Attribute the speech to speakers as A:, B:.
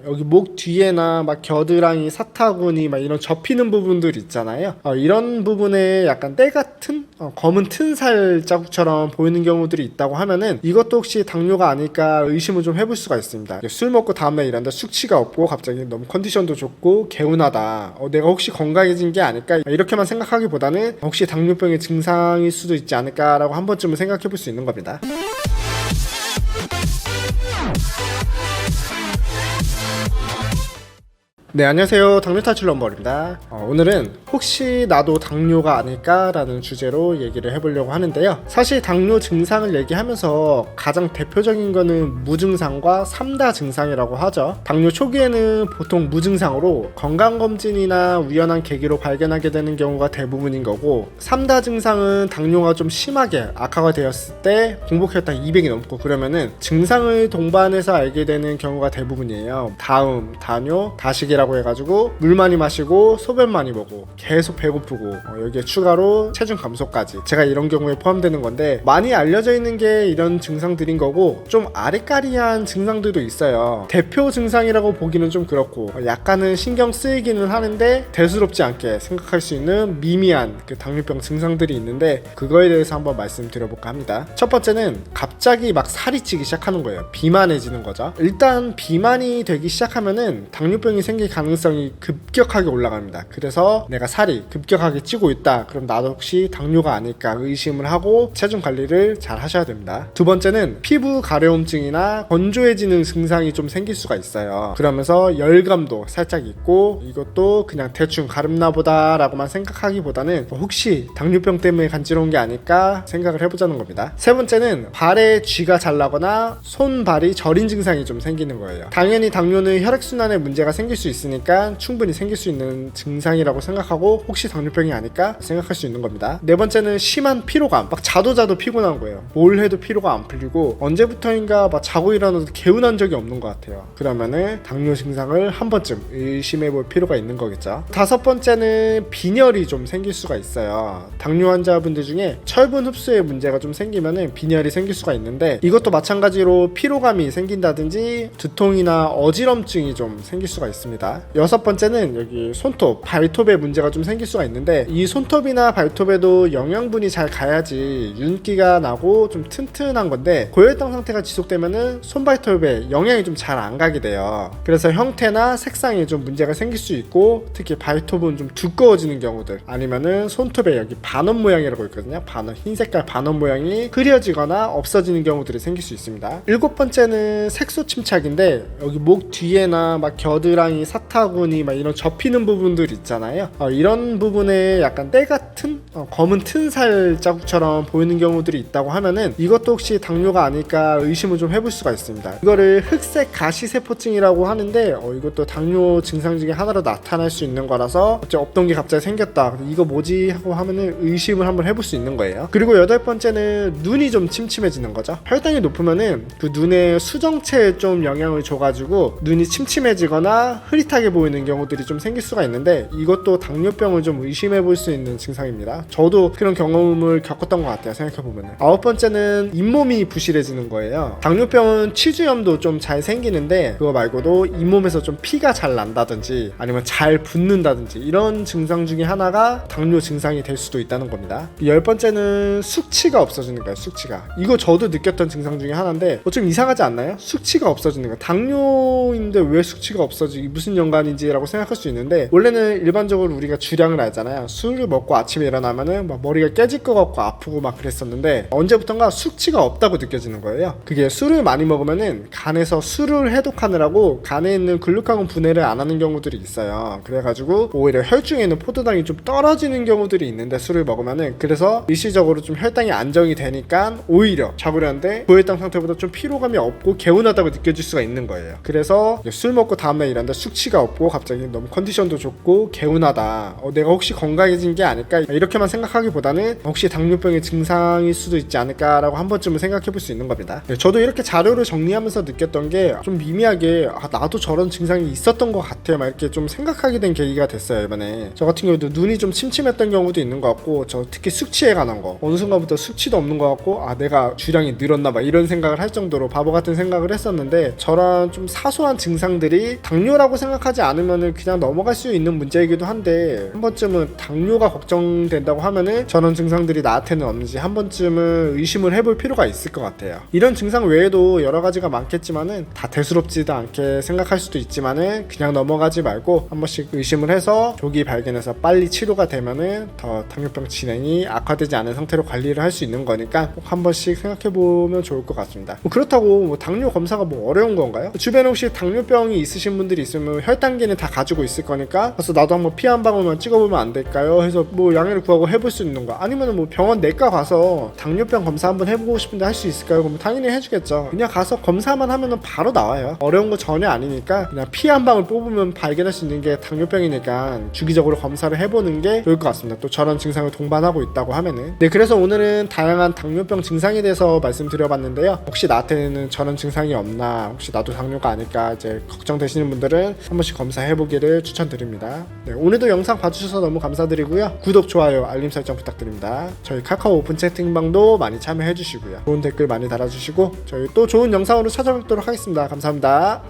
A: 여기 목 뒤에나 막 겨드랑이, 사타구니 막 이런 접히는 부분들 있잖아요. 이런 부분에 약간 때 같은 검은 튼살 자국처럼 보이는 경우들이 있다고 하면은 이것도 혹시 당뇨가 아닐까 의심을 좀 해볼 수가 있습니다. 술 먹고 다음날 일하는데 숙취가 없고 갑자기 너무 컨디션도 좋고 개운하다. 내가 혹시 건강해진 게 아닐까 이렇게만 생각하기보다는 혹시 당뇨병의 증상일 수도 있지 않을까라고 한 번쯤은 생각해 볼 수 있는 겁니다. 네, 안녕하세요. 당뇨탈출 넘버입니다. 오늘은 혹시 나도 당뇨가 아닐까라는 주제로 얘기를 해보려고 하는데요. 사실 당뇨 증상을 얘기하면서 가장 대표적인 거는 무증상과 3다 증상이라고 하죠. 당뇨 초기에는 보통 무증상으로 건강검진이나 우연한 계기로 발견하게 되는 경우가 대부분인 거고, 3다 증상은 당뇨가 좀 심하게 악화가 되었을 때 공복혈당 200이 넘고 그러면은 증상을 동반해서 알게 되는 경우가 대부분이에요. 다음, 다뇨, 다식이라고 해가지고 물 많이 마시고 소변 많이 보고 계속 배고프고 여기에 추가로 체중 감소까지, 제가 이런 경우에 포함되는 건데, 많이 알려져 있는 게 이런 증상들인 거고 좀 아리까리한 증상들도 있어요. 대표 증상이라고 보기는 좀 그렇고 약간은 신경 쓰이기는 하는데 대수롭지 않게 생각할 수 있는 미미한 그 당뇨병 증상들이 있는데, 그거에 대해서 한번 말씀드려볼까 합니다. 첫 번째는 갑자기 막 살이 찌기 시작하는 거예요. 비만해지는 거죠. 일단 비만이 되기 시작하면은 당뇨병이 생길 가능성이 급격하게 올라갑니다. 그래서 내가 살이 급격하게 찌고 있다, 그럼 나도 혹시 당뇨가 아닐까 의심을 하고 체중 관리를 잘 하셔야 됩니다. 두 번째는 피부 가려움증이나 건조해지는 증상이 좀 생길 수가 있어요. 그러면서 열감도 살짝 있고, 이것도 그냥 대충 가렵나 보다 라고만 생각하기보다는 혹시 당뇨병 때문에 간지러운 게 아닐까 생각을 해보자는 겁니다. 세 번째는 발에 쥐가 잘 나거나 손발이 저린 증상이 좀 생기는 거예요. 당연히 당뇨는 혈액순환에 문제가 생길 수 있으니까 충분히 생길 수 있는 증상이라고 생각하고 혹시 당뇨병이 아닐까 생각할 수 있는 겁니다. 네 번째는 심한 피로감, 막 자도 피곤한 거예요. 뭘 해도 피로가 안 풀리고 언제부터인가 막 자고 일어나도 개운한 적이 없는 것 같아요. 그러면은 당뇨 증상을 한 번쯤 의심해 볼 필요가 있는 거겠죠. 다섯 번째는 빈혈이 좀 생길 수가 있어요. 당뇨 환자분들 중에 철분 흡수에 문제가 좀 생기면은 빈혈이 생길 수가 있는데, 이것도 마찬가지로 피로감이 생긴다든지 두통이나 어지럼증이 좀 생길 수가 있습니다. 여섯 번째는 여기 손톱, 발톱에 문제가 좀 생길 수가 있는데, 이 손톱이나 발톱에도 영양분이 잘 가야지 윤기가 나고 좀 튼튼한 건데, 고혈당 상태가 지속되면은 손발톱에 영양이 좀 잘 안 가게 돼요. 그래서 형태나 색상에 좀 문제가 생길 수 있고, 특히 발톱은 좀 두꺼워지는 경우들, 아니면은 손톱에 여기 반원 모양이라고 있거든요. 반원, 흰 색깔 반원 모양이 흐려지거나 없어지는 경우들이 생길 수 있습니다. 일곱 번째는 색소 침착인데, 여기 목 뒤에나 막 겨드랑이, 사타구니 막 이런 접히는 부분들 있잖아요. 이런 부분에 약간 때 같은 검은 튼살 자국처럼 보이는 경우들이 있다고 하면은 이것도 혹시 당뇨가 아닐까 의심을 좀 해볼 수가 있습니다. 이거를 흑색 가시세포증이라고 하는데 이것도 당뇨 증상 중에 하나로 나타날 수 있는 거라서 없던 게 갑자기 생겼다, 이거 뭐지 하고 하면은 의심을 한번 해볼 수 있는 거예요. 그리고 여덟 번째는 눈이 좀 침침해지는 거죠. 혈당이 높으면은 그 눈의 수정체에 좀 영향을 줘가지고 눈이 침침해지거나 흐릿하게 보이는 경우들이 좀 생길 수가 있는데, 이것도 당뇨병을 좀 의심해 볼 수 있는 증상입니다. 저도 그런 경험을 겪었던 것 같아요, 생각해보면. 아홉 번째는 잇몸이 부실해지는 거예요. 당뇨병은 치주염도 좀 잘 생기는데, 그거 말고도 잇몸에서 좀 피가 잘 난다든지 아니면 잘 붓는다든지 이런 증상 중에 하나가 당뇨 증상이 될 수도 있다는 겁니다. 열 번째는 숙취가 없어지는 거예요. 숙취가, 이거 저도 느꼈던 증상 중에 하나인데 좀 이상하지 않나요? 숙취가 없어지는 거예요. 당뇨인데 왜 숙취가 없어지기, 무슨 연관인지라고 생각할 수 있는데, 원래는 일반적으로 우리가 주량을 알잖아요. 술을 먹고 아침에 일어나면은 막 머리가 깨질 것 같고 아프고 막 그랬었는데, 언제부턴가 숙취가 없다고 느껴지는 거예요. 그게 술을 많이 먹으면은 간에서 술을 해독하느라고 간에 있는 글루카곤 분해를 안 하는 경우들이 있어요. 그래가지고 오히려 혈중에 있는 포도당이 좀 떨어지는 경우들이 있는데, 술을 먹으면은, 그래서 일시적으로 좀 혈당이 안정이 되니까 오히려 자고 일어났는데 고혈당 상태보다 좀 피로감이 없고 개운하다고 느껴질 수가 있는 거예요. 그래서 술 먹고 다음날 일하는데 숙취가 없고 갑자기 너무 컨디션도 좋고 개운하다, 내가 혹시 건강해진 게 아닐까 이렇게만 그렇게만 생각하기보다는 혹시 당뇨병의 증상일 수도 있지 않을까라고 한 번쯤은 생각해 볼 수 있는 겁니다. 네, 저도 이렇게 자료를 정리하면서 느꼈던 게 좀 미미하게 나도 저런 증상이 있었던 것 같아 막 이렇게 좀 생각하게 된 계기가 됐어요. 이번에 저 같은 경우도 눈이 좀 침침했던 경우도 있는 것 같고, 저 특히 숙취에 관한 거 어느 순간부터 숙취도 없는 것 같고 내가 주량이 늘었나 봐 이런 생각을 할 정도로 바보 같은 생각을 했었는데, 저런 좀 사소한 증상들이 당뇨라고 생각하지 않으면은 그냥 넘어갈 수 있는 문제이기도 한데, 한 번쯤은 당뇨가 걱정된다고 하면은 저런 증상들이 나한테는 없는지 한 번쯤은 의심을 해볼 필요가 있을 것 같아요. 이런 증상 외에도 여러 가지가 많겠지만은 다 대수롭지도 않게 생각할 수도 있지만은 그냥 넘어가지 말고 한 번씩 의심을 해서 조기 발견해서 빨리 치료가 되면은 더 당뇨병 진행이 악화되지 않은 상태로 관리를 할 수 있는 거니까 꼭 한 번씩 생각해 보면 좋을 것 같습니다. 그렇다고 당뇨 검사가 어려운 건가요? 주변에 혹시 당뇨병이 있으신 분들이 있으면 혈당계는 다 가지고 있을 거니까, 그래서 나도 한번 피 한 방울만 찍어보면 안 될까요? 해서 양해를 구하고 해볼 수 있는 거, 아니면 병원 내과 가서 당뇨병 검사 한번 해보고 싶은데 할 수 있을까요? 그럼 당연히 해주겠죠. 그냥 가서 검사만 하면은 바로 나와요. 어려운 거 전혀 아니니까 그냥 피 한 방울 뽑으면 발견할 수 있는 게 당뇨병이니까 주기적으로 검사를 해보는 게 좋을 것 같습니다. 또 저런 증상을 동반하고 있다고 하면은. 네, 그래서 오늘은 다양한 당뇨병 증상에 대해서 말씀드려봤는데요. 혹시 나한테는 저런 증상이 없나, 혹시 나도 당뇨가 아닐까 이제 걱정되시는 분들은 한 번씩 검사해보기를 추천드립니다. 네, 오늘도 영상 봐주셔서 너무 감사드리고요. 구독, 좋아요, 알림 설정 부탁드립니다. 저희 카카오 오픈 채팅방도 많이 참여해주시고요. 좋은 댓글 많이 달아주시고 저희 또 좋은 영상으로 찾아뵙도록 하겠습니다. 감사합니다.